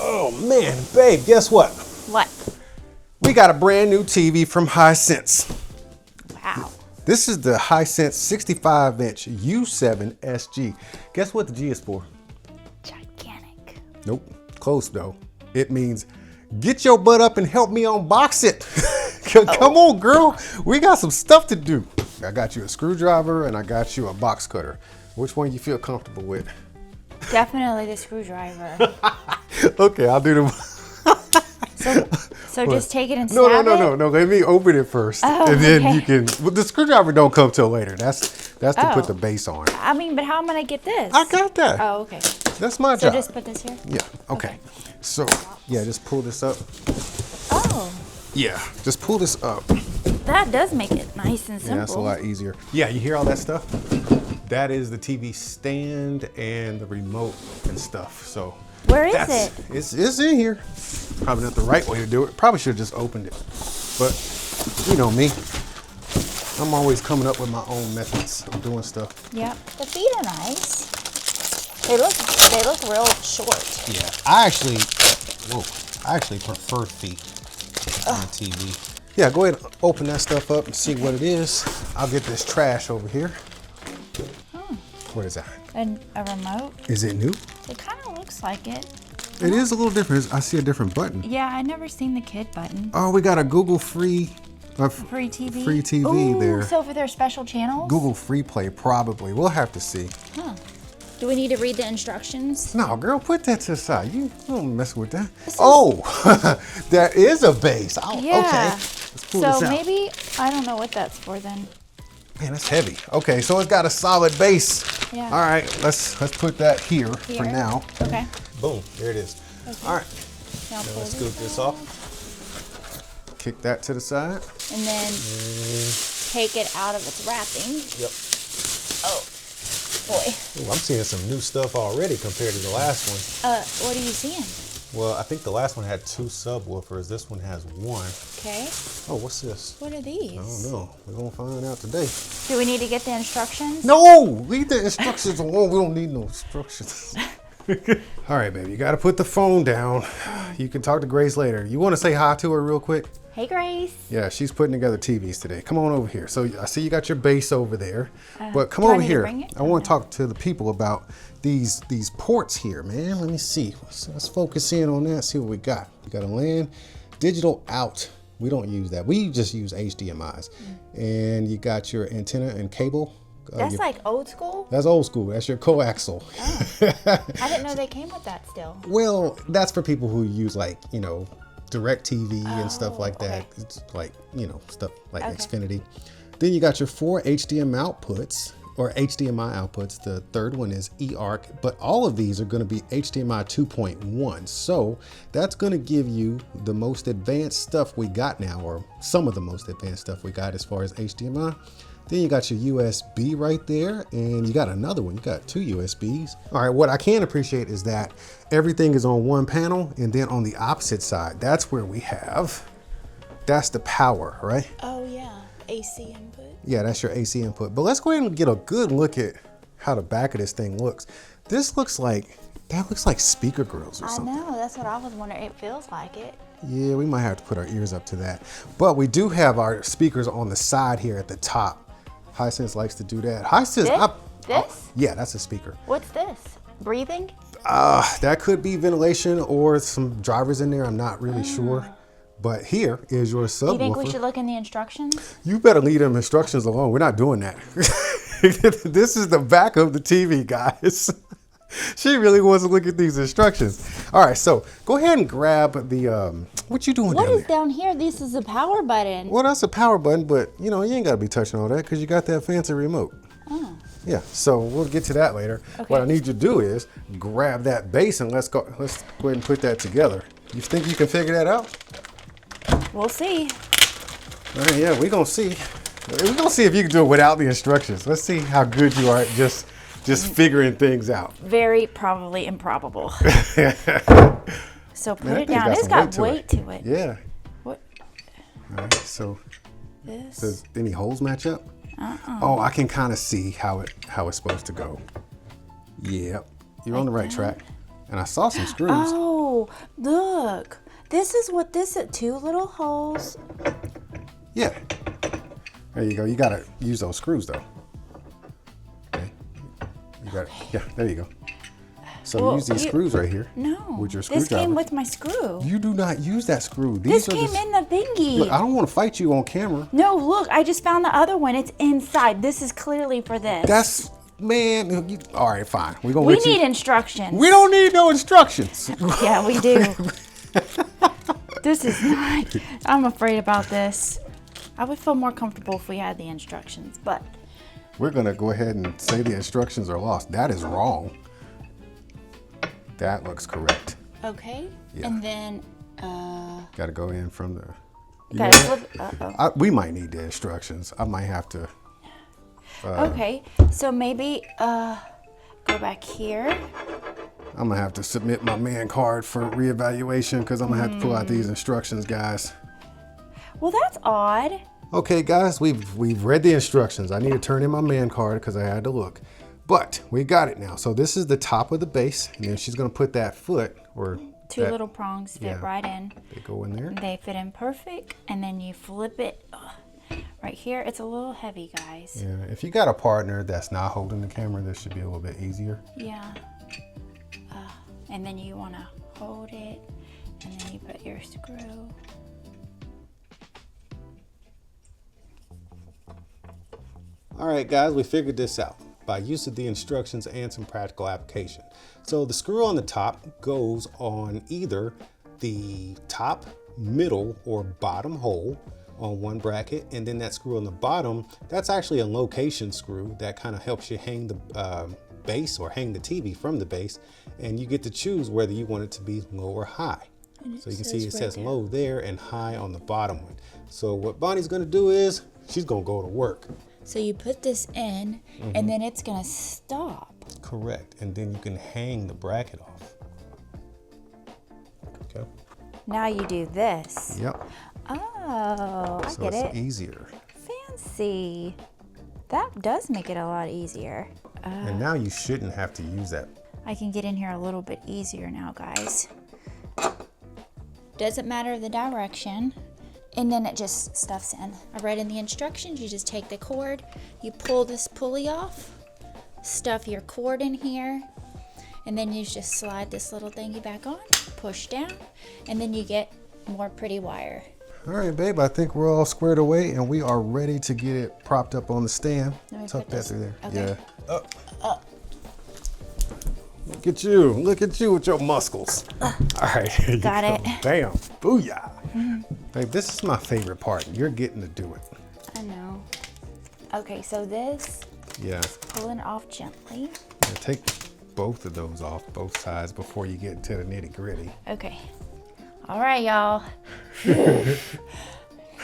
Oh man, babe, guess what? What? We got a brand new TV from Hisense. Wow. This is the Hisense 65-inch U7SG. Guess what the G is for? Gigantic. Nope, close though. It means get your butt up and help me unbox it. Come on, girl. We got some stuff to do. I got you a screwdriver and I got you a box cutter. Which one you feel comfortable with? Definitely the screwdriver. Okay, I'll do the... So just take it and stab it? No. Let me open it first. Oh, and then okay. you can... Well, the screwdriver don't come till later. That's to put the base on. I mean, but how am I going to get this? I got that. Oh, okay. That's my So job. just put this here? Yeah, okay. So, yeah, just pull this up. Oh. Yeah, just pull this up. That does make it nice and simple. Yeah, that's a lot easier. Yeah, you hear all that stuff? That is the TV stand and the remote and stuff. So where is it? It's in here. Probably not the right way to do it. Probably should have just opened it. But you know me. I'm always coming up with my own methods of doing stuff. Yep. The feet are nice. They look real short. Yeah. I actually prefer feet on the TV. Yeah, go ahead and open that stuff up and see what it is. I'll get this trash over here. What is that? A remote? Is it new? It kind of looks like it. It is a little different. I see a different button. Yeah, I never seen the kid button. Oh, we got a Google free TV? Free TV Ooh, there. So for their special channels? Google Free Play, probably. We'll have to see. Huh. Do we need to read the instructions? No, girl, put that to the side. You don't mess with that. That is a base. Oh, Yeah. Okay. Let's pull this So out. maybe, I don't know what that's for then. Man, that's heavy. Okay, so it's got a solid base. Yeah. All right, let's put that here for now. Okay. Boom, there it is. Okay. All right, Now now pull let's this scoop this out. off. Kick that to the side. And then take it out of its wrapping. Yep. Oh, boy. Ooh, I'm seeing some new stuff already compared to the last one. What are you seeing? Well, I think the last one had 2 subwoofers. This one has 1. Okay. Oh, what's this? What are these? I don't know. We're gonna find out today. Do we need to get the instructions? No, leave the instructions alone. We don't need no instructions. All right, baby, you gotta put the phone down. You can talk to Grace later. You wanna say hi to her real quick? Hey, Grace. Yeah, she's putting together TVs today. Come on over here. So I see you got your base over there, but come do I over need to here. bring it? I want to talk to the people about these ports here, man. Let me see. Let's focus in on that. See what we got. We got a LAN, digital out. We don't use that. We just use HDMI's. And you got your antenna and cable. That's like old school? That's old school. That's your coaxial. Oh. I didn't know they came with that still. Well, that's for people who use direct TV and stuff like that. Okay. It's like, stuff like Xfinity. Then you got your 4 HDMI outputs. The third one is eARC, but all of these are going to be HDMI 2.1. So that's going to give you the most advanced stuff we got now, or some of the most advanced stuff we got as far as HDMI. Then you got your USB right there, and you got another one. You got 2 USBs. All right, what I can appreciate is that everything is on one panel, and then on the opposite side, that's where we have, that's the power, right? Oh, yeah. AC input. Yeah, that's your AC input. But let's go ahead and get a good look at how the back of this thing looks. That looks like speaker grills or something. I know, that's what I was wondering. It feels like it. Yeah, we might have to put our ears up to that. But we do have our speakers on the side here at the top. Hisense likes to do that. Hisense, This? Yeah, that's a speaker. What's this? Breathing? That could be ventilation or some drivers in there. I'm not really sure. But here is your subwoofer. You think we should look in the instructions? You better leave them instructions alone. We're not doing that. This is the back of the TV, guys. She really wants to look at these instructions. All right, so go ahead and grab the, what you doing down there? What is down here? This is a power button. Well, that's a power button, but you ain't got to be touching all that because you got that fancy remote. Oh. Yeah, so we'll get to that later. Okay. What I need you to do is grab that base and let's go ahead and put that together. You think you can figure that out? We'll see. All right, yeah, we're gonna see. We're gonna see if you can do it without the instructions. Let's see how good you are at just figuring things out. Very probably improbable. So put it down. It's got weight to it. Yeah. What? All right, so This? does any holes match up? Oh, I can kind of see how it's supposed to go. Yep, you're on the right track. And I saw some screws. Oh, Oh, look. This is what this is. 2 little holes. Yeah. There you go. You gotta use those screws though. Okay. You got it. Yeah, there you go. So use these screws right here. No. With your screwdriver. This came with my screw. You do not use that screw. This came in the thingy. Look, I don't want to fight you on camera. No, look, I just found the other one. It's inside. This is clearly for this. That's, man, all right, fine. We need instructions. We don't need no instructions. Yeah, we do. This is not, I'm afraid about this. I would feel more comfortable if we had the instructions, but. We're gonna go ahead and say the instructions are lost. That is wrong. That looks correct. Okay, yeah. And then, gotta go in from the, gotta flip, we might need the instructions. I might have to. Okay, so maybe, go back here. I'm gonna have to submit my man card for reevaluation because I'm gonna have to pull out these instructions, guys. Well, that's odd. Okay, guys, we've read the instructions. I need to turn in my man card because I had to look. But we got it now. So this is the top of the base, and then she's gonna put that foot or 2 little prongs fit right in. They go in there. They fit in perfect, and then you flip it right here. It's a little heavy, guys. Yeah, if you got a partner that's not holding the camera, this should be a little bit easier. Yeah. And then you want to hold it, and then you put your screw. All right, guys, we figured this out by use of the instructions and some practical application. So the screw on the top goes on either the top, middle, or bottom hole on one bracket, and then that screw on the bottom, that's actually a location screw that kind of helps you hang the base or hang the TV from the base, and you get to choose whether you want it to be low or high. So you can see it says low there and high on the bottom one. So what Bonnie's gonna do is she's gonna go to work. So you put this in, and then it's gonna stop. Correct, and then you can hang the bracket off. Okay. Now you do this. Yep. Oh, I get it. So it's easier. Fancy. That does make it a lot easier. And now you shouldn't have to use that. I can get in here a little bit easier now, guys. Doesn't matter the direction. And then it just stuffs in. I read in the instructions, you just take the cord, you pull this pulley off, stuff your cord in here, and then you just slide this little thingy back on, push down, and then you get more pretty wire. All right, babe, I think we're all squared away and we are ready to get it propped up on the stand. Tuck that through there. Okay. Yeah. Look at you with your muscles. All right. Got it. Bam. Booyah. Babe, this is my favorite part. You're getting to do it. I know. Okay, so this, pulling off gently. Yeah, take both of those off, both sides, before you get to the nitty gritty. Okay. All right, y'all.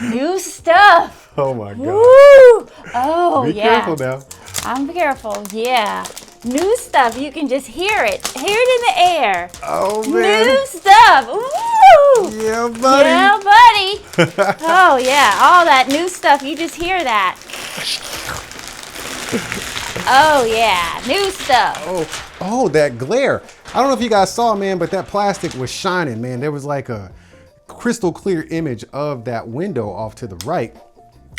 New stuff. Oh my God. Woo! Oh, Be careful now. I'm careful, yeah. New stuff, you can just hear it. Hear it in the air. Oh, man. New stuff. Woo! Yeah, buddy. Yeah, buddy. Oh, yeah, all that new stuff, you just hear that. Oh, yeah, new stuff. Oh, that glare. I don't know if you guys saw, man, but that plastic was shining, man. There was like a crystal clear image of that window off to the right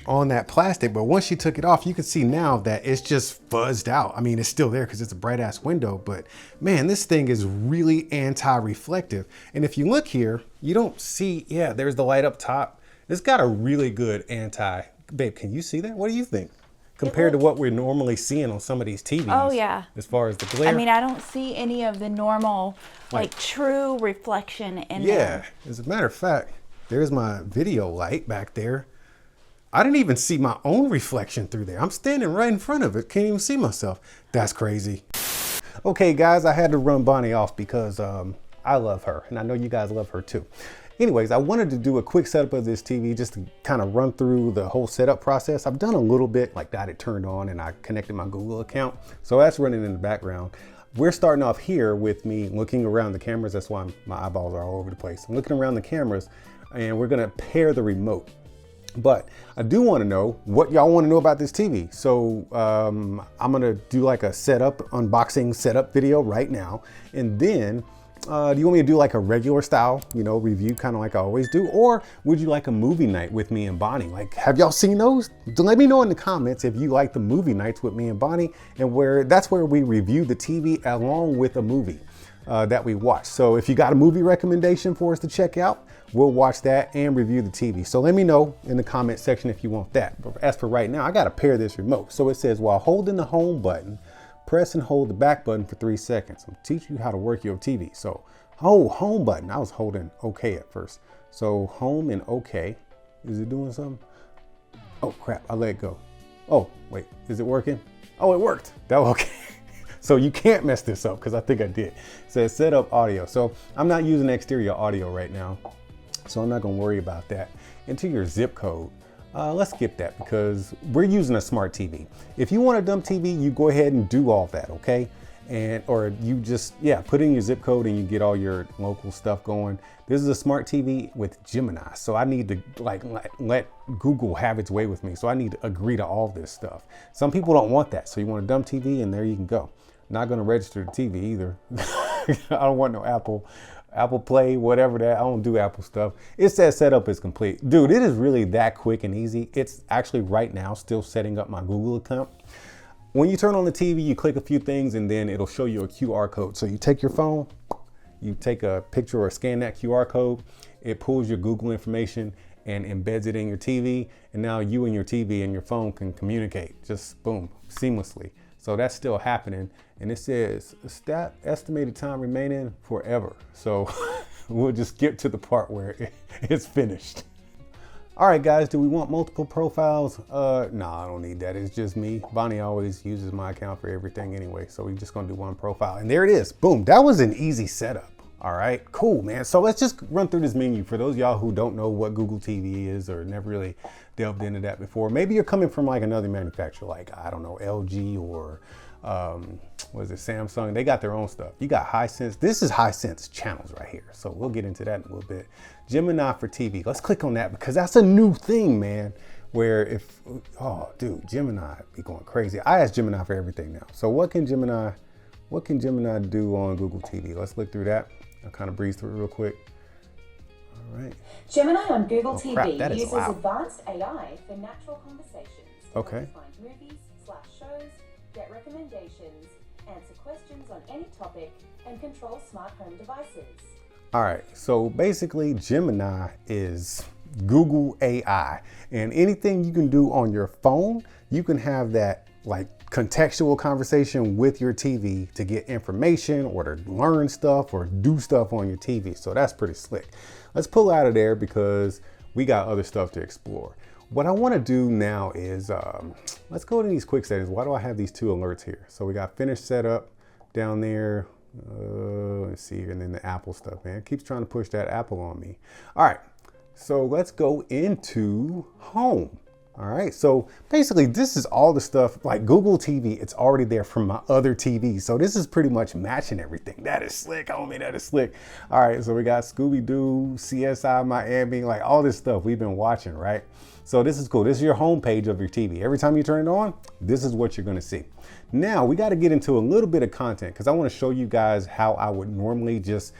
on that plastic, but once she took it off, you can see now that it's just fuzzed out. I mean, it's still there because it's a bright ass window, but man, this thing is really anti-reflective. And if you look here, you don't see, yeah, there's the light up top. It's got a really good babe, can you see that? What do you think? Compared to what we're normally seeing on some of these TVs. Oh, yeah. As far as the glare. I mean, I don't see any of the normal, like true reflection in there. Yeah, as a matter of fact, there's my video light back there. I didn't even see my own reflection through there. I'm standing right in front of it. Can't even see myself. That's crazy. Okay, guys, I had to run Bonnie off because I love her. And I know you guys love her too. Anyways, I wanted to do a quick setup of this TV just to kind of run through the whole setup process. I've done a little bit, like got it turned on and I connected my Google account. So that's running in the background. We're starting off here with me looking around the cameras. That's why my eyeballs are all over the place. I'm looking around the cameras and we're gonna pair the remote. But I do want to know what y'all want to know about this TV. So I'm going to do like a unboxing setup video right now. And then do you want me to do like a regular style, you know, review kind of like I always do? Or would you like a movie night with me and Bonnie? Like, have y'all seen those? Let me know in the comments if you like the movie nights with me and Bonnie, and that's where we review the TV along with a movie that we watch. So if you got a movie recommendation for us to check out, we'll watch that and review the TV. So let me know in the comment section if you want that. But as for right now, I got to pair this remote. So it says, while holding the home button, press and hold the back button for 3 seconds. I'm teaching you how to work your TV. So, home button. I was holding OK at first. So home and OK. Is it doing something? Oh crap, I let it go. Oh, wait, is it working? Oh, it worked. That was okay. So you can't mess this up because I think I did. It says set up audio. So I'm not using exterior audio right now, so I'm not gonna worry about that. Enter your zip code. Let's skip that because we're using a smart TV. If you want a dumb TV, you go ahead and do all that, okay? Or you just, put in your zip code and you get all your local stuff going. This is a smart TV with Gemini. So I need to let Google have its way with me. So I need to agree to all this stuff. Some people don't want that. So you want a dumb TV and there you can go. Not gonna register the TV either. I don't want no Apple Play, whatever that. I don't do Apple stuff. It says setup is complete. Dude, it is really that quick and easy. It's actually right now still setting up my Google account. When you turn on the TV, you click a few things and then it'll show you a QR code. So you take your phone, you take a picture or scan that QR code, it pulls your Google information and embeds it in your TV. And now you and your TV and your phone can communicate, just boom, seamlessly. So that's still happening. And it says estimated time remaining forever. So we'll just get to the part where it's finished. All right, guys, do we want multiple profiles? No, I don't need that. It's just me. Bonnie always uses my account for everything anyway. So we're just gonna do one profile. And there it is, boom. That was an easy setup. All right, cool, man. So let's just run through this menu. For those of y'all who don't know what Google TV is or never really delved into that before, maybe you're coming from like another manufacturer, like, I don't know, LG or what is it, Samsung. They got their own stuff. You got Hisense. This is Hisense channels right here. So we'll get into that in a little bit. Gemini for TV. Let's click on that because that's a new thing, man. Where oh, dude, Gemini be going crazy. I ask Gemini for everything now. So what can Gemini do on Google TV? Let's look through that. I'll kind of breeze through it real quick. All right. Gemini on Google TV crap, uses advanced AI for natural conversations to help you find movies/shows, get recommendations, answer questions on any topic, and control smart home devices. All right, so basically Gemini is Google AI, and anything you can do on your phone, you can have that like contextual conversation with your TV to get information or to learn stuff or do stuff on your TV. So that's pretty slick. Let's pull out of there because we got other stuff to explore. What I want to do now is, let's go to these quick settings. Why do I have these two alerts here? So we got finish setup down there. Let's see here, and then the Apple stuff, man. It keeps trying to push that Apple on me. All right, so let's go into home. All right, so basically this is all the stuff like Google TV. It's already there from my other TV. So this is pretty much matching everything. That is slick, homie, that is slick. All right, so we got Scooby-Doo, CSI Miami, like all this stuff we've been watching, right? So this is cool. This is your home page of your TV. Every time you turn it on, this is what you're gonna see. Now we gotta get into a little bit of content because I wanna show you guys how I would normally just,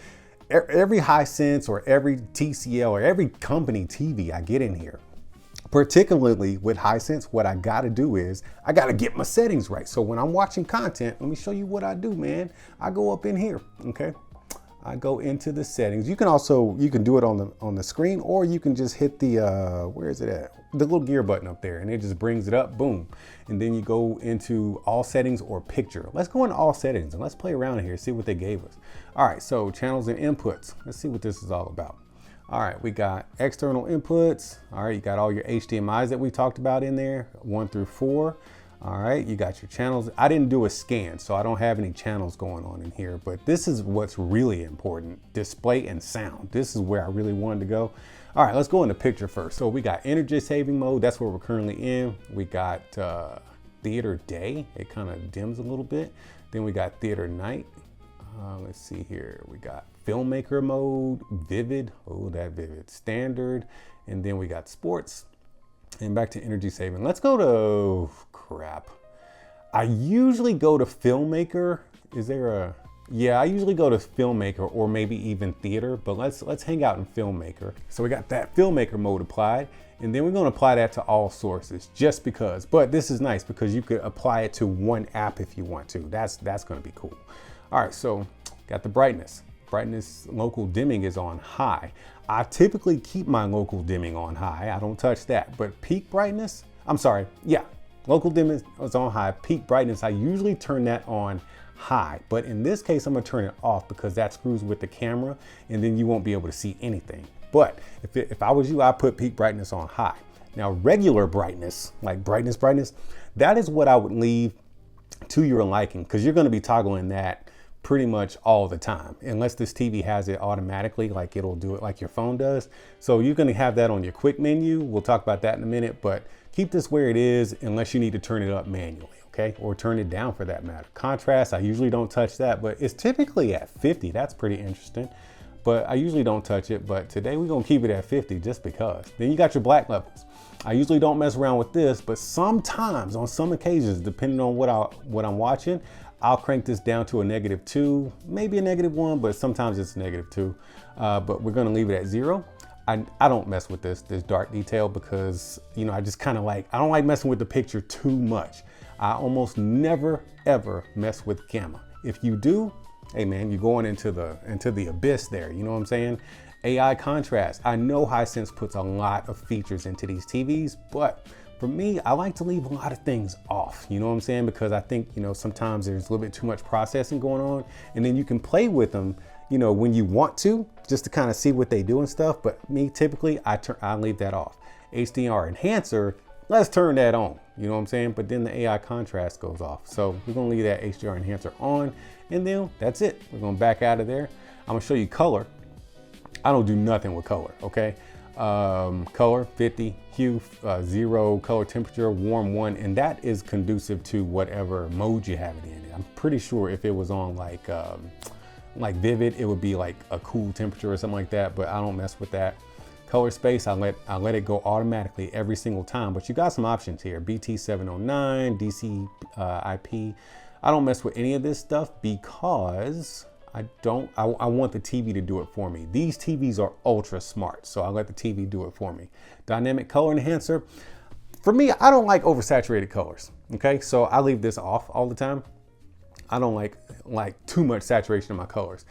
every Hisense or every TCL or every company TV I get in here, particularly with Hisense, what I gotta do is I gotta get my settings right. So when I'm watching content, let me show you what I do, man. I go up in here, okay? I go into the settings. You can do it on the screen, or you can just hit the, where is it at? The little gear button up there, and it just brings it up, boom. And then you go into all settings or picture. Let's go into all settings and let's play around here, see what they gave us. All right, so channels and inputs. Let's see what this is all about. All right, we got external inputs. All right, you got all your HDMIs that we talked about in there, 1 through 4. All right, you got your channels. I didn't do a scan, so I don't have any channels going on in here, but this is what's really important, display and sound. This is where I really wanted to go. All right, let's go into picture first. So we got energy saving mode. That's where we're currently in. We got theater day. It kind of dims a little bit. Then we got theater night. Let's see here. We got filmmaker mode, vivid. Oh, that vivid. Standard. And then we got sports. And back to energy saving. Let's go to, oh, crap. I usually go to filmmaker. Is there a, Yeah, I usually go to Filmmaker or maybe even Theater, but let's hang out in Filmmaker. So we got that Filmmaker mode applied, and then we're gonna apply that to all sources just because. But this is nice because you could apply it to one app if you want to. That's gonna be cool. All right, so got the brightness. Brightness local dimming is on high. I typically keep my local dimming on high. I don't touch that, but peak brightness, local dimming is on high. Peak brightness, I usually turn that on high, but in this case, I'm gonna turn it off because that screws with the camera and then you won't be able to see anything. But if I was you, I'd put peak brightness on high. Now, regular brightness, like brightness, that is what I would leave to your liking because you're gonna be toggling that pretty much all the time, unless this TV has it automatically, like it'll do it like your phone does. So you're gonna have that on your quick menu. We'll talk about that in a minute, but keep this where it is unless you need to turn it up manually, okay? Or turn it down for that matter. Contrast, I usually don't touch that, but it's typically at 50. That's pretty interesting, but I usually don't touch it, but today we're gonna keep it at 50 just because. Then you got your black levels. I usually don't mess around with this, but sometimes on some occasions, depending on what I'm watching, I'll crank this down to a -2, maybe a -1, but sometimes it's -2. But we're gonna leave it at 0. I don't mess with this dark detail because, you know, I just kind of I don't like messing with the picture too much. I almost never, ever mess with gamma. If you do, hey man, you're going into the abyss there, you know what I'm saying? AI contrast. I know Hisense puts a lot of features into these TVs, but for me, I like to leave a lot of things off, you know what I'm saying? Because I think, you know, sometimes there's a little bit too much processing going on, and then you can play with them, you know, when you want to, just to kind of see what they do and stuff. But me, typically, I leave that off. HDR enhancer, let's turn that on, you know what I'm saying? But then the AI contrast goes off. So we're gonna leave that HDR enhancer on, and then that's it. We're gonna back out of there. I'm gonna show you color. I don't do nothing with color, okay? Color 50, hue 0, color temperature warm 1, and that is conducive to whatever mode you have it in. I'm pretty sure if it was on like vivid, it would be like a cool temperature or something like that, but I don't mess with that. Color space, I let it go automatically every single time, but you got some options here. BT709, DC IP. I don't mess with any of this stuff because I want the TV to do it for me. These TVs are ultra smart, so I let the TV do it for me. Dynamic color enhancer. For me, I don't like oversaturated colors, okay? So I leave this off all the time. I don't like too much saturation in my colors.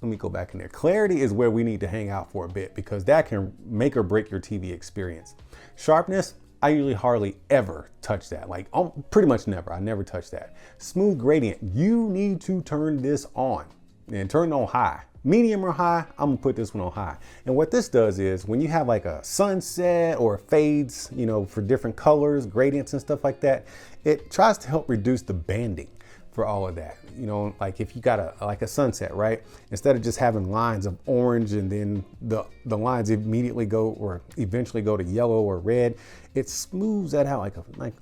Let me go back in there. Clarity is where we need to hang out for a bit because that can make or break your TV experience. Sharpness, I usually hardly ever touch that. Like pretty much never. I never touch that. Smooth gradient, you need to turn this on and turn it on high. Medium or high, I'm gonna put this one on high. And what this does is when you have like a sunset or fades, you know, for different colors, gradients and stuff like that, it tries to help reduce the banding for all of that. You know, like if you got a sunset, right? Instead of just having lines of orange and then the lines immediately go or eventually go to yellow or red, it smooths that out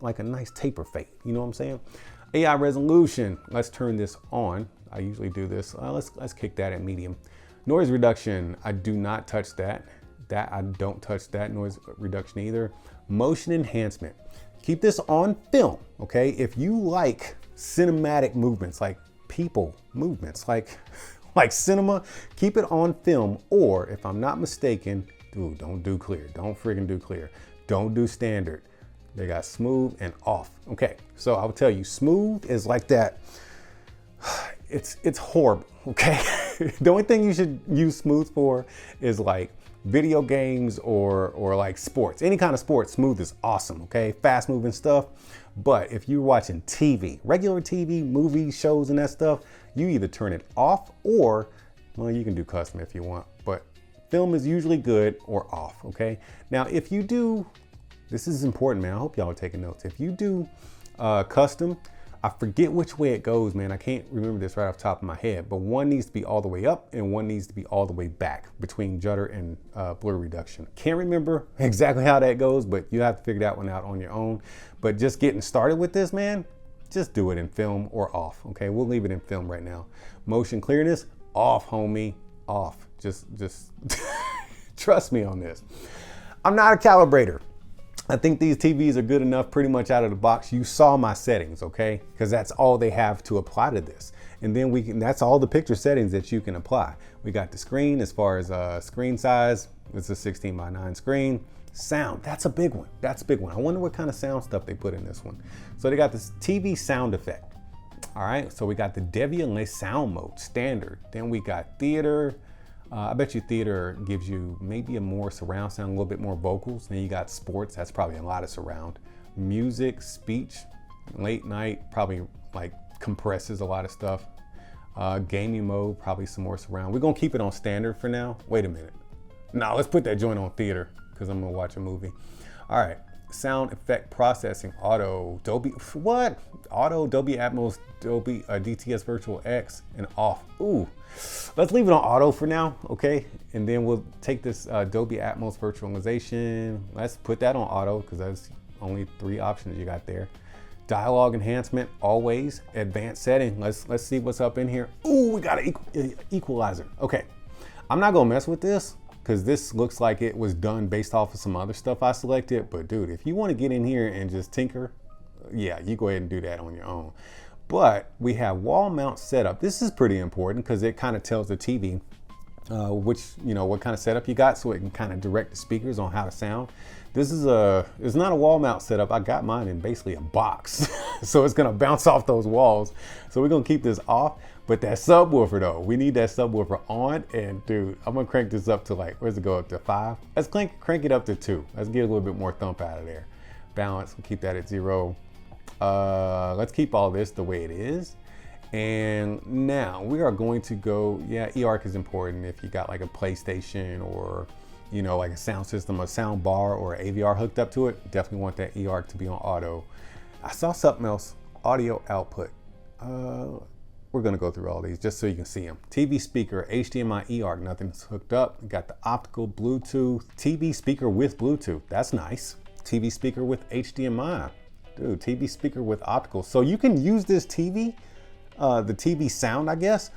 like a nice taper fade. You know what I'm saying? AI resolution, let's turn this on. I usually do this. Let's kick that at medium. Noise reduction, I do not touch that. I don't touch that noise reduction either. Motion enhancement, keep this on film, okay? If you like cinematic movements, like people movements, like cinema, keep it on film. Or if I'm not mistaken, dude, don't do clear. Don't friggin' do clear. Don't do standard. They got smooth and off. Okay, so I'll tell you, smooth is like that. It's horrible, okay? The only thing you should use smooth for is like video games or like sports. Any kind of sport, smooth is awesome, okay? Fast moving stuff. But if you're watching TV, regular TV, movies, shows and that stuff, you either turn it off or, well, you can do custom if you want, but film is usually good or off, okay? Now, if you do, this is important, man. I hope y'all are taking notes. If you do custom, I forget which way it goes, man. I can't remember this right off the top of my head, but one needs to be all the way up and one needs to be all the way back between judder and blur reduction. Can't remember exactly how that goes, but you have to figure that one out on your own. But just getting started with this, man, just do it in film or off, okay? We'll leave it in film right now. Motion clearness, off, homie, off. Just trust me on this. I'm not a calibrator. I think these TVs are good enough pretty much out of the box. You saw my settings, okay? Because that's all they have to apply to this. And then that's all the picture settings that you can apply. We got the screen as far as screen size. It's a 16:9 screen. Sound, that's a big one. That's a big one. I wonder what kind of sound stuff they put in this one. So they got this TV sound effect. All right, so we got the Deviant sound mode, standard. Then we got theater. I bet you theater gives you maybe a more surround sound, a little bit more vocals. Then you got sports, that's probably a lot of surround. Music, speech, late night, probably like compresses a lot of stuff. Gaming mode, probably some more surround. We're gonna keep it on standard for now. Wait a minute. No, let's put that joint on theater because I'm gonna watch a movie. All right, sound effect processing, auto, Dolby, what? Auto, Dolby Atmos, Dolby DTS Virtual X, and off. Ooh. Let's leave it on auto for now, okay? And then we'll take this Dolby Atmos virtualization. Let's put that on auto because that's only 3 options you got there. Dialogue enhancement, always. Advanced setting, let's see what's up in here. Ooh, we got an equalizer. Okay, I'm not gonna mess with this because this looks like it was done based off of some other stuff I selected. But dude, if you wanna get in here and just tinker, yeah, you go ahead and do that on your own. But we have wall mount setup. This is pretty important because it kind of tells the TV what kind of setup you got, so it can kind of direct the speakers on how to sound. This is it's not a wall mount setup. I got mine in basically a box. So it's gonna bounce off those walls. So we're gonna keep this off, but that subwoofer though, we need that subwoofer on. And dude, I'm gonna crank this up to like, where's it go up to 5? Let's crank it up to 2. Let's get a little bit more thump out of there. Balance, we'll keep that at 0. Let's keep all this the way it is. And now we are going to go, yeah, eARC is important if you got like a PlayStation or, like a sound system, a sound bar or AVR hooked up to it. Definitely want that eARC to be on auto. I saw something else, audio output. We're gonna go through all these just so you can see them. TV speaker, HDMI eARC, nothing's hooked up. We got the optical, Bluetooth, TV speaker with Bluetooth. That's nice. TV speaker with HDMI. Dude, TV speaker with optical. So you can use this TV, the TV sound, I guess,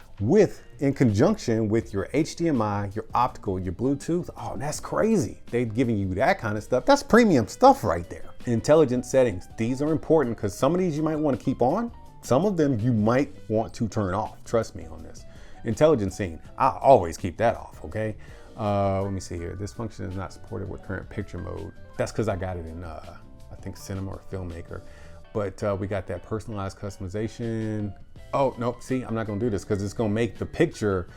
in conjunction with your HDMI, your optical, your Bluetooth. Oh, that's crazy. They're giving you that kind of stuff. That's premium stuff right there. Intelligent settings. These are important because some of these you might want to keep on. Some of them you might want to turn off. Trust me on this. Intelligent scene. I always keep that off, okay? Let me see here. This function is not supported with current picture mode. That's because I got it in I think Cinema or Filmmaker. But we got that personalized customization. Oh, nope, see, I'm not gonna do this because it's gonna make the picture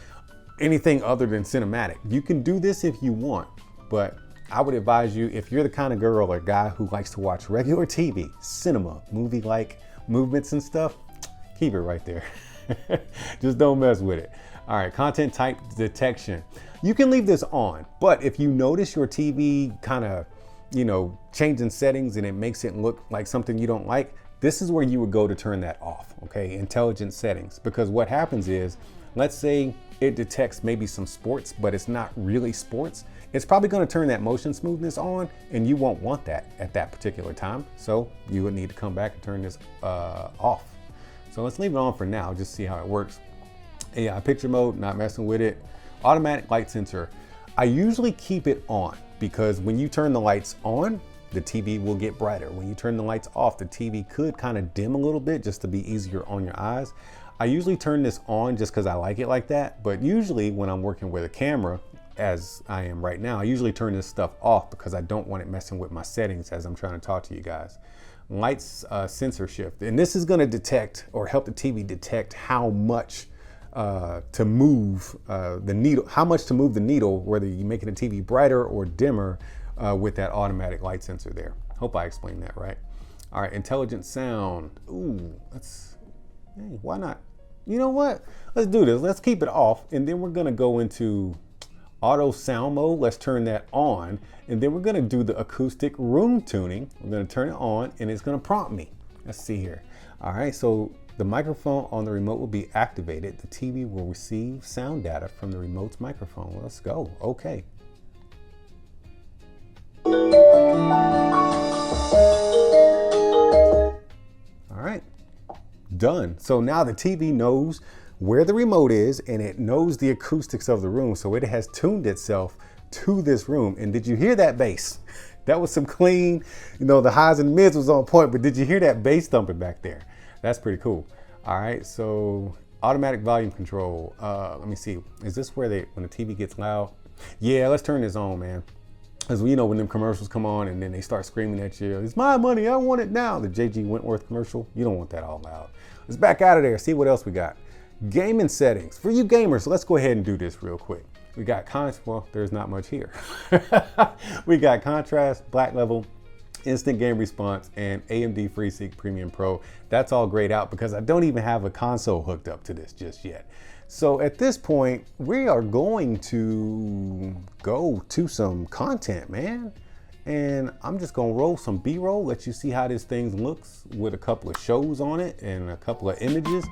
anything other than cinematic. You can do this if you want, but I would advise you, if you're the kind of girl or guy who likes to watch regular TV, cinema, movie-like movements and stuff, keep it right there. Just don't mess with it. All right, content type detection. You can leave this on, but if you notice your TV kind of, changing settings and it makes it look like something you don't like, this is where you would go to turn that off, okay? Intelligent settings, because what happens is, let's say it detects maybe some sports, but it's not really sports. It's probably gonna turn that motion smoothness on and you won't want that at that particular time. So you would need to come back and turn this off. So let's leave it on for now, just see how it works. AI picture mode, not messing with it. Automatic light sensor. I usually keep it on because when you turn the lights on, the TV will get brighter. When you turn the lights off, the TV could kind of dim a little bit just to be easier on your eyes. I usually turn this on just because I like it like that, but usually when I'm working with a camera, as I am right now, I usually turn this stuff off because I don't want it messing with my settings as I'm trying to talk to you guys. Lights sensor shift, and this is going to detect or help the TV detect how much to move the needle, how much to move the needle, whether you're making the TV brighter or dimmer with that automatic light sensor there. Hope I explained that right. All right, intelligent sound. Ooh, hey, why not? You know what? Let's do this. Let's keep it off, and then we're gonna go into auto sound mode. Let's turn that on, and then we're gonna do the acoustic room tuning. We're gonna turn it on, and it's gonna prompt me. Let's see here. All right, so the microphone on the remote will be activated. The TV will receive sound data from the remote's microphone. Let's go. Okay. All right, done. So now the TV knows where the remote is and it knows the acoustics of the room. So it has tuned itself to this room. And did you hear that bass? That was some clean, you know, the highs and mids was on point, but did you hear that bass thumping back there? That's pretty cool. All right, so automatic volume control. Let me see. Is this where when the TV gets loud? Yeah, let's turn this on, man. As we know, when them commercials come on and then they start screaming at you, it's my money, I want it now. The JG Wentworth commercial, you don't want that all loud. Let's back out of there, see what else we got. Gaming settings. For you gamers, let's go ahead and do this real quick. We got well, there's not much here. We got contrast, black level, instant game response, and AMD FreeSync Premium Pro. That's all grayed out because I don't even have a console hooked up to this just yet. So at this point, we are going to go to some content, man. And I'm just gonna roll some B-roll, let you see how this thing looks with a couple of shows on it and a couple of images.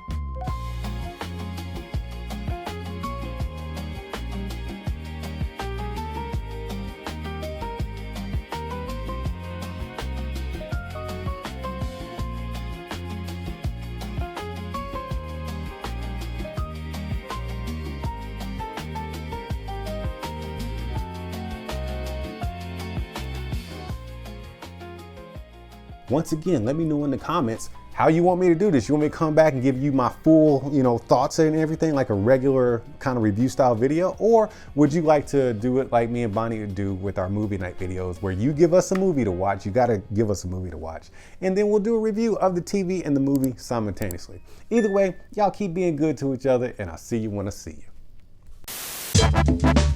Once again, let me know in the comments how you want me to do this. You want me to come back and give you my full, you know, thoughts and everything like a regular kind of review style video? Or would you like to do it like me and Bonnie do with our movie night videos where you give us a movie to watch, you gotta give us a movie to watch, and then we'll do a review of the TV and the movie simultaneously. Either way, y'all keep being good to each other and I'll see you when I see you.